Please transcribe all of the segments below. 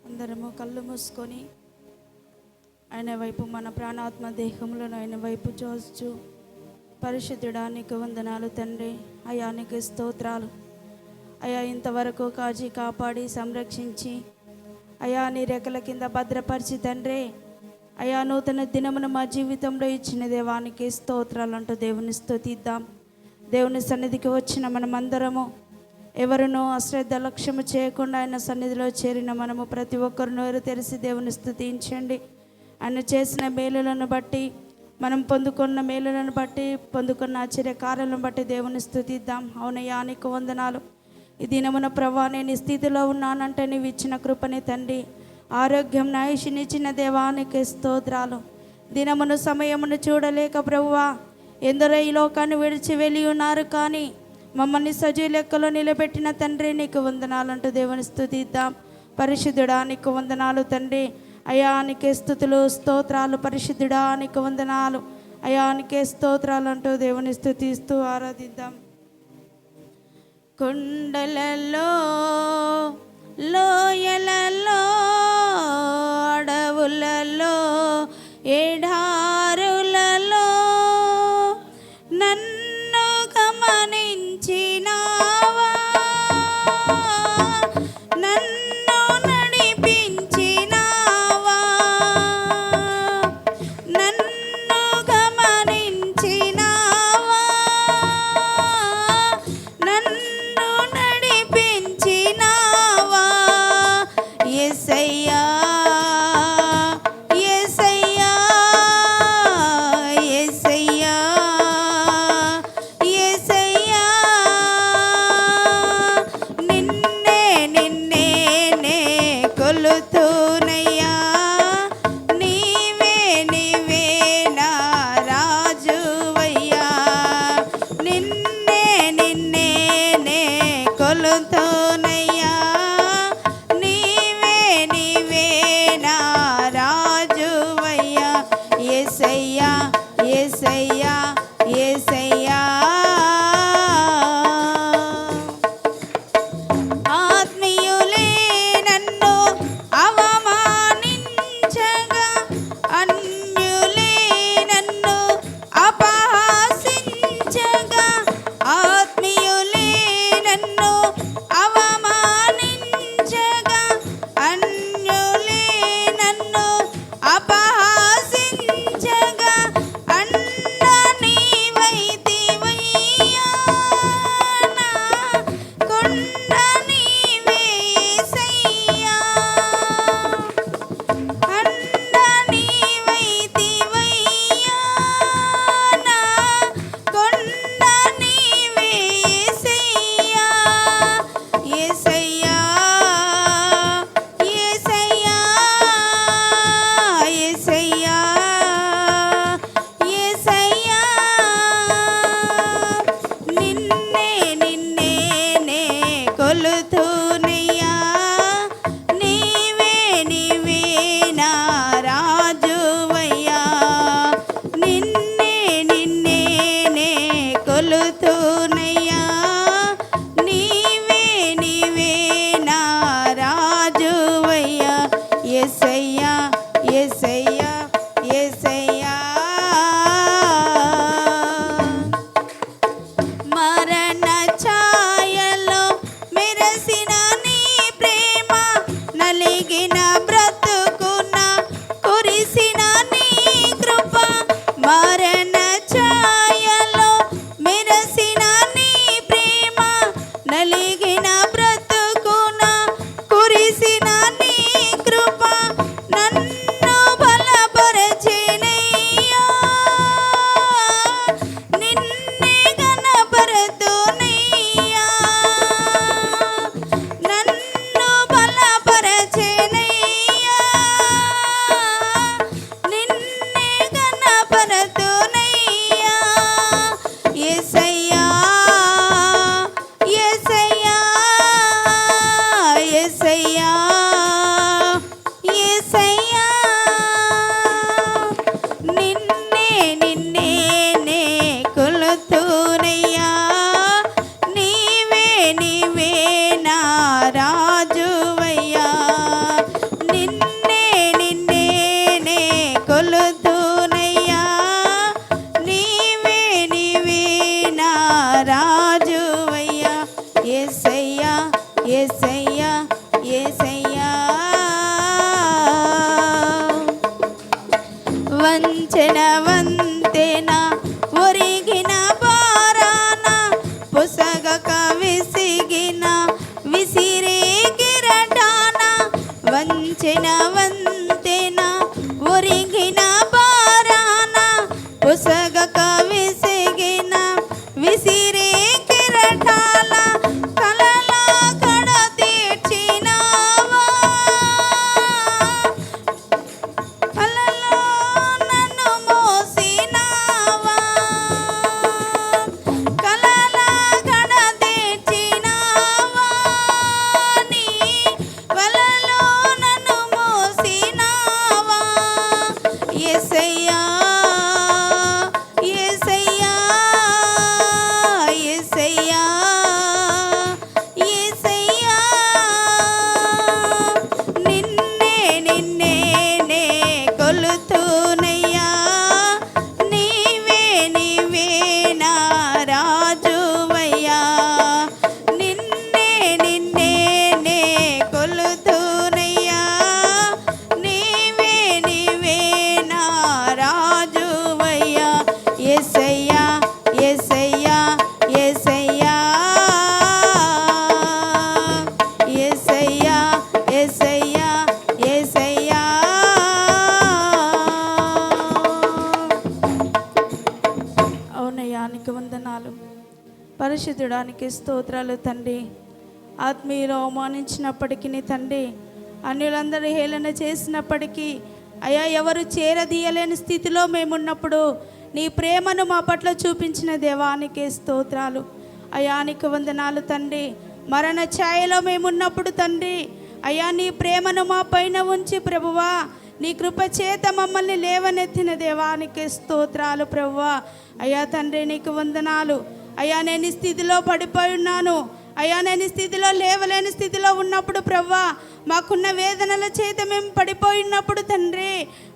అందరము కళ్ళు మూసుకొని ఆయన వైపు మన ప్రాణాత్మ దేహంలో ఆయన వైపు చూస్తూ, పరిశుద్ధుడా నీకు వందనాలు తండ్రి. అయ్యా నీకు స్తోత్రాలు అయ్యా. ఇంతవరకు కాచి కాపాడి సంరక్షించి అయ్యా నీ రెక్కల కింద భద్రపరిచి తండ్రి అయ్యా నూతన దినమును మా జీవితంలో ఇచ్చిన దేవానికి స్తోత్రాలు అంటూ దేవుని స్తుతిద్దాం. దేవుని సన్నిధికి వచ్చిన మనమందరము ఎవరునూ అశ్రద్ధ లక్ష్యము చేయకుండా ఆయన సన్నిధిలో చేరిన మనము ప్రతి ఒక్కరు నోరు తెరిచి దేవుని స్తుతించండి. ఆయన చేసిన మేలులను బట్టి, మనం పొందుకున్న మేలులను బట్టి, పొందుకున్న ఆశ్చర్య కార్యాలను బట్టి దేవుని స్తుతిద్దాం. అవునయ్యా నీకు వందనాలు. ఈ దినమున ప్రభువా నేను ఈ స్థితిలో ఉన్నానంటే నీవు ఇచ్చిన కృపని తండ్రి, ఆరోగ్యం నాయుషినిచ్చిన దేవానికి స్తోత్రాలు. దినమును సమయమును చూడలేక ప్రభువా ఎందరో ఈ లోకాన్ని విడిచి వెళ్ళి ఉన్నారు, కానీ మమ్మల్ని సజీవ లెక్కలో నిలబెట్టిన తండ్రి నీకు వందనాలంటూ దేవుని స్తుతిద్దాం. పరిశుద్ధుడా నీకు వందనాలు తండ్రి. అయానికే స్తుతులు స్తోత్రాలు. పరిశుద్ధుడా నీకు వందనాలు. అయానికే స్తోత్రాలు అంటూ దేవుని స్తుతిస్తూ ఆరాధిద్దాం. కొండలలో లోయలలో అడవులలో ఎడారులలో నన్ను గమనించినావా, నన్ను నడిపించినావా, నన్ను గమనించినావా, నన్ను నడిపించినావా. యేసయ్యా యేసయ్యా యేసయ్యా యేసయ్యా నిన్నే నిన్నే నే కొలుతునయ్యా. నీవే నీవే నా రాజువయ్యా. నిన్నే నిన్నే నే కొలుతునయ్యా. నీవే నీవే నా రాజువయ్యా. యేసయ్యా యేసయ్యా యేసయ్యా. ఆత్మీయులే నన్ను అవమానించినా, యేసయ్యా యేసయ్యా వంచన వంతెన ఒరిగిన పారాన పొసగక విసిగిన విసిరే కిరటాన వంచన వంతెన ఒరిగిన పారాన పొసగక విసిగిన విసిరే కిరటాల కలలా కడ తీర్చినావా కలలో నన్ను మోసినావా కలలా కడ తీర్చినావా నీ వలలో నన్ను మోసినావా యేసయ్యా యేసయ్యా యేసయ్యా యేసయ్యా నిన్నే నిన్నే నే కొలుతునయ్యా నీవే నీవే నా రాజువయ్యా నిన్నే నిన్నే నే కొలుతునయ్యా నీవే నీవే నా రాజువయ్యా యేసయ్యా యేసయ్యా యేసయ్యా యేసయ్యా యేసయ్యా యేసయ్యా అవునయ్యా నీకు వందనాలు పరిశుద్ధుడానికి స్తోత్రాలు తండ్రి ఆత్మీయులు అవమానించినప్పటికీ తండ్రి అన్యులందరూ హేళన చేసినప్పటికీ అయ్యా ఎవరు చేరదీయలేని స్థితిలో మేమున్నప్పుడు నీ ప్రేమను మా పట్ల చూపించిన దేవానికి స్తోత్రాలు అయ్యా నీకు వందనాలు తండ్రి మరణ ఛాయలో మేమున్నప్పుడు తండ్రి అయ్యా నీ ప్రేమను మా పైన ఉంచి ప్రభువా నీ కృప చేత మమ్మల్ని లేవనెత్తిన దేవానికి స్తోత్రాలు ప్రభువా అయ్యా తండ్రి నీకు వందనాలు అయ్యా నేను ఈ స్థితిలో పడిపోయి ఉన్నాను అయ్యా నేను ఈ స్థితిలో లేవలేని స్థితిలో ఉన్నప్పుడు ప్రభువా మాకున్న వేదనల చేత మేము పడిపోయినప్పుడు తండ్రి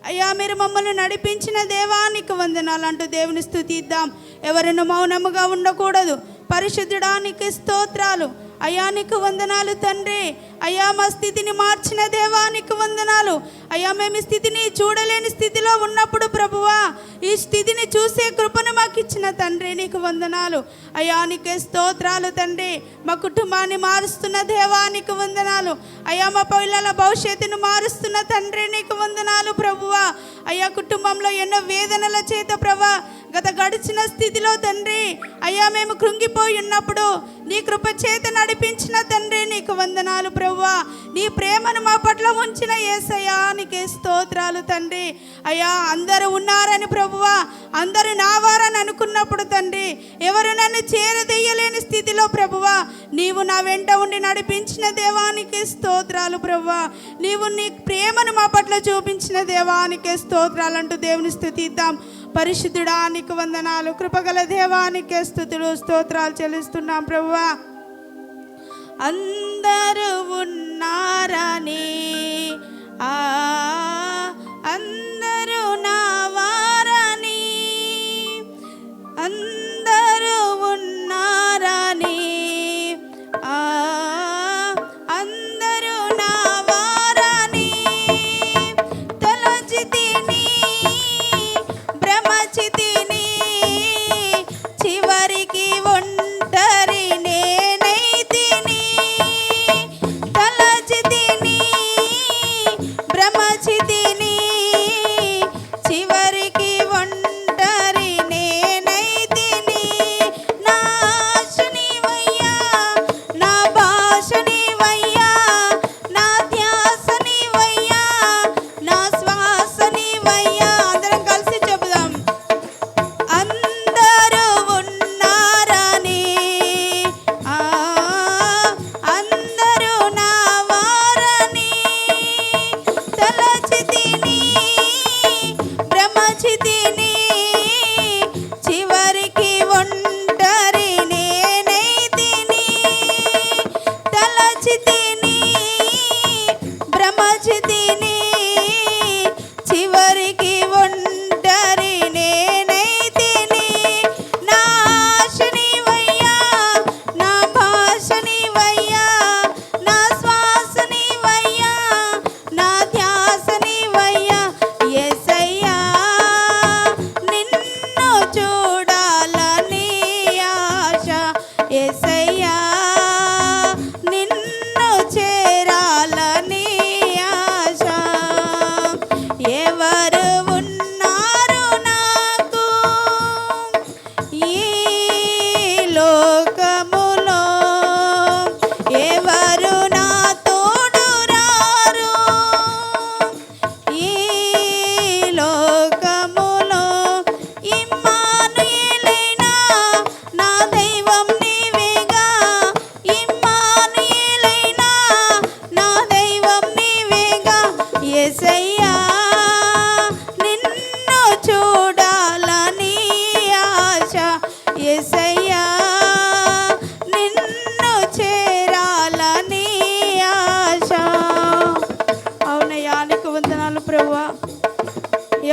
అయ్యా మీరు మమ్మల్ని నడిపించిన దేవానికి వందనాలు అంటూ దేవుని స్తుతిద్దాం ఎవరిని మౌనముగా ఉండకూడదు పరిశుద్ధుడానికి స్తోత్రాలు అయ్యా నీకు వందనాలు తండ్రి అయ్యా మా స్థితిని మార్చిన దేవానికి వందనాలు అయ్యా మేము ఈ స్థితిని చూడలేని స్థితిలో ఉన్నప్పుడు ప్రభువా ఈ స్థితిని చూసే కృపను మాకు ఇచ్చిన తండ్రి నీకు వందనాలు అయ్యా నీకే స్తోత్రాలు తండ్రి మా కుటుంబాన్ని మారుస్తున్న దేవానికి వందనాలు అయ్యా మా పిల్లల భవిష్యత్తును మారుస్తున్న తండ్రి నీకు వందనాలు ప్రభువా అయ్యా కుటుంబంలో ఎన్నో వేదనల చేత ప్రభా గత గడిచిన స్థితిలో తండ్రి అయ్యా మేము కృంగిపోయి ఉన్నప్పుడు నీ కృప చేత నడిపించిన తండ్రి నీకు వందనాలు ప్రభువా నీ ప్రేమను మా పట్ల ఉంచిన యేసయ్యా నీకే స్తోత్రాలు తండ్రి అయ్యా అందరూ ఉన్నారని ప్రభువా అందరూ నా వారని అనుకున్నప్పుడు తండ్రి ఎవరు నన్ను చేరదీయలేని స్థితిలో ప్రభువా నీవు నా వెంట ఉండి నడిపించిన దేవానికి స్తోత్రాలు ప్రభువా నీవు నీ ప్రేమను మా పట్ల చూపించిన దేవానికి స్తోత్రాలు అంటూ దేవుని స్తుతిద్దాం పరిశుద్ధుడానికి వందనాలు కృపగల దేవానికి స్తుతులు స్తోత్రాలు చెల్లిస్తున్నాం ప్రభువా అందరూ ఉన్నారని అందరూ నా వారని అందరూ ఉన్నారని అందరూ నా వారని తలచితిని భ్రమచితిని చివరికి ఒంటరి నేనైతిని తలచితిని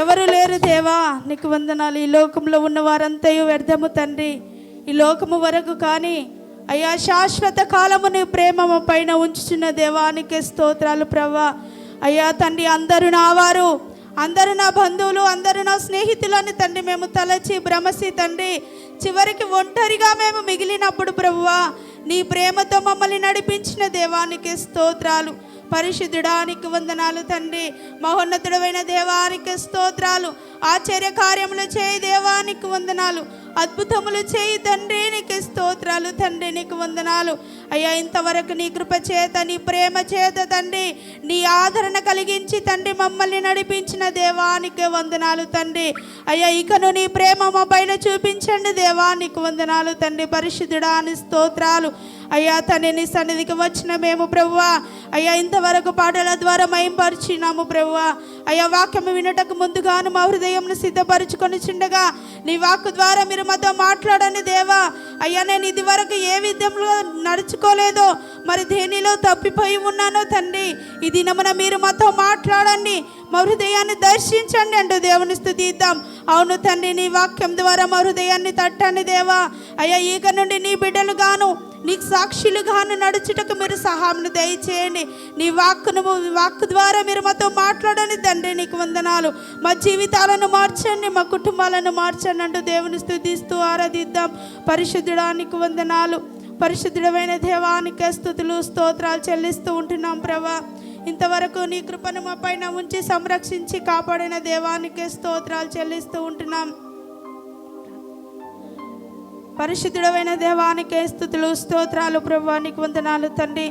ఎవరు లేరు దేవా, నీకు వందనాలు. ఈ లోకంలో ఉన్న వారంతయు వ్యర్థము తండ్రి, ఈ లోకము వరకు కానీ అయ్యా శాశ్వత కాలము నీ ప్రేమ మా పైన ఉంచుచున్న దేవానికి స్తోత్రాలు ప్రభా. అయ్యా తండ్రి, అందరూ నా వారు, అందరూ నా బంధువులు, అందరూ నా స్నేహితులని తండ్రి మేము తలచి భ్రమసి తండ్రి చివరికి ఒంటరిగా మేము మిగిలినప్పుడు ప్రభువా నీ ప్రేమతో మమ్మల్ని నడిపించిన దేవానికి స్తోత్రాలు. పరిశుద్ధుడానికి వందనాలు తండ్రి. మహోన్నతుడైన దేవానికి స్తోత్రాలు. ఆశ్చర్య కార్యములు చేయి దేవానికి వందనాలు. అద్భుతములు చేయి తండ్రి, నీకు స్తోత్రాలు తండ్రి, నీకు వందనాలు అయ్యా. ఇంతవరకు నీ కృప చేత, నీ ప్రేమ చేత తండ్రి, నీ ఆదరణ కలిగించి తండ్రి మమ్మల్ని నడిపించిన దేవానికి వందనాలు తండ్రి. అయ్యా ఇకను నీ ప్రేమ మా పైన చూపించండి దేవానికి వందనాలు తండ్రి. పరిశుద్ధుడా అని స్తోత్రాలు అయ్యా. తండ్రి నీ సన్నిధికి వచ్చిన మేము ప్రభువా అయ్యా ఇంతవరకు పాటల ద్వారా మయంపరిచినాము ప్రభువా. అయ్యా వాక్యము వినటకు ముందుగాను మా హృదయంను సిద్ధపరచుకొని చుండగా నీ వాక్కు ద్వారా మీరు మాతో మాట్లాడని దేవా. అయ్యా నేను ఇది వరకు ఏ విధంలో నడుచుకోలేదో, మరి దేనిలో తప్పిపోయి ఉన్నానో తండ్రి, ఈ దినమున మీరు మాతో మాట్లాడండి, మా హృదయాన్ని దర్శించండి అంటూ దేవుని స్తుతిద్దాం. అవును తండ్రి, నీ వాక్యం ద్వారా మా హృదయాన్ని తట్టండి దేవా. అయ్యా ఇక నుండి నీ బిడ్డలు గాను, నీకు సాక్షులుగాను నడుచుటకు మీరు సహాయం దయచేయండి. నీ వాక్కు ద్వారా మీరు మాతో మాట్లాడండి తండ్రి, నీకు వందనాలు. మా జీవితాలను మార్చండి, మా కుటుంబాలను మార్చండి అంటూ దేవుని స్తుతిస్తూ ఆరాధిద్దాం. పరిశుద్ధుడానికి వందనాలు. పరిశుద్ధుడమైన దేవానికి స్తుతులు స్తోత్రాలు చెల్లిస్తూ ఉంటున్నాం ప్రభా. ఇంతవరకు నీ కృపను మా పైన ఉంచి సంరక్షించి కాపాడిన దేవానికి స్తోత్రాలు చెల్లిస్తూ ఉంటున్నాం. పరిశుద్ధుడమైన దేవానికి స్తుతులు స్తోత్రాలు ప్రభా, నీకు వందనాలు తండ్రి.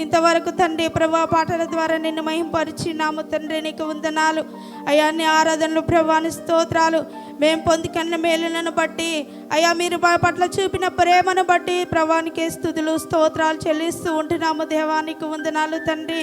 ఇంతవరకు తండ్రి ప్రభా పాటల ద్వారా నిన్ను మహింపరిచినాము తండ్రి, నీకు వందనాలు అయ్యా. నీ ఆరాధనలు ప్రభాని స్తోత్రాలు. మేము పొందుకున్న మేలులను బట్టి అయ్యా, మీరు మా పట్ల చూపిన ప్రేమను బట్టి ప్రభానికి స్తుతులు స్తోత్రాలు చెల్లిస్తూ ఉంటున్నాము దేవానికి వందనాలు తండ్రి.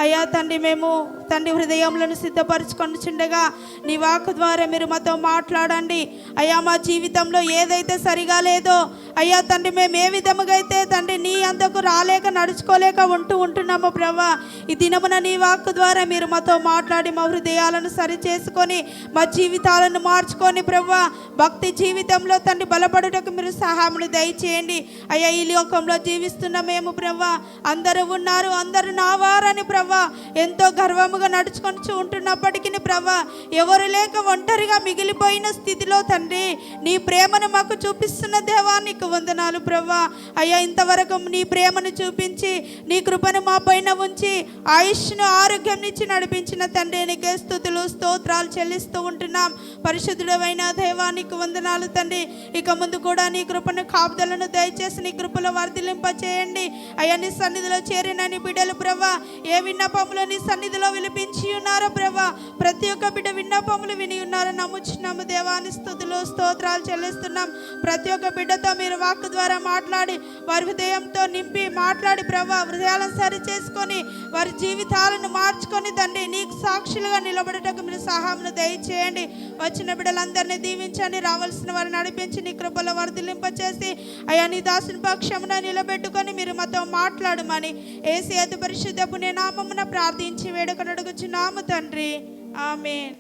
అయ్యా తండ్రి, మేము తండ్రి హృదయంలో సిద్ధపరచుకొని చుండగా నీ వాక్కు ద్వారా మీరు మాతో మాట్లాడండి అయ్యా. మా జీవితంలో ఏదైతే సరిగా లేదో అయ్యా తండ్రి, మేము ఏ విధముగా అయితే తండ్రి నీ అంతకు రాలేక నడుచుకోలేక ఉంటున్నాము ప్రభా, ఈ దినమున నీ వాక్కు ద్వారా మీరు మాతో మాట్లాడి మా హృదయాలను సరి చేసుకొని మా జీవితాలను మార్చుకొని ప్రభా భక్తి జీవితంలో తండ్రి బలపడుటకు మీరు సహాయం దయచేయండి అయ్యా. ఈ లోకంలో జీవిస్తున్న మేము ప్రభా అందరూ ఉన్నారు, అందరూ నా వారని ప్రభా ఎంతో గర్వముగా నడుచుకొని ఉంటున్నప్పటికీ ప్రభా ఎవరు లేక ఒంటరిగా మిగిలిపోయిన స్థితిలో తండ్రి నీ ప్రేమను మాకు చూపిస్తున్న దేవానికి వందనాలు ప్రభా. అయ్యా ఇంతవరకు నీ ప్రేమను చూపించి నీ కృపను మా పైన ఉంచి ఆయుష్ను ఆరోగ్యం నుంచి నడిపించిన తండ్రి నీకే స్తుతులు స్తోత్రాలు చెల్లిస్తూ ఉంటున్నాం. పరిశుద్ధుడైన దేవానికి వందనాలు తండ్రి. ఇక ముందు కూడా నీ కృపను కాపుదలను దయచేసి నీ కృపలో వర్ధిలింప చేయండి అయ్యా. నీ సన్నిధిలో చేరిన నీ బిడ్డలు ప్రభా ఏ విన్నపములు నీ సన్నిధిలో విలిపించి ఉన్నారో ప్రభా ప్రతి ఒక్క బిడ్డ విన్నపములు విని ఉన్నారో నమ్ముచున్నాము దేవాని స్తుతులు స్తోత్రాలు చెల్లిస్తున్నాం. ప్రతి ఒక్క బిడ్డతో మీరు వాక్కు ద్వారా మాట్లాడి వారి హృదయంతో నింపి మాట్లాడి ప్రభా హృదయాలను సరి చేసుకొని వారి జీవితాలను మార్చుకొని తండ్రి నీకు సాక్షులుగా నిలబడటకు మీరు సహాయం దయచేయండి. వచ్చిన బిడ్డలందరినీ దీవించండి, రావాల్సిన వారిని నడిపించి నీ కృపలో వర్ధిలింప చేసి అయ్యా నీ దాసుని పక్షమున నిలబెట్టుకొని మీరు మాతో మాట్లాడమని యేసు అతి పరిశుద్ధ పుణ్య నామమున ప్రార్థించి వేడుకను అడుగుచున్నాము తండ్రి, ఆమేన్.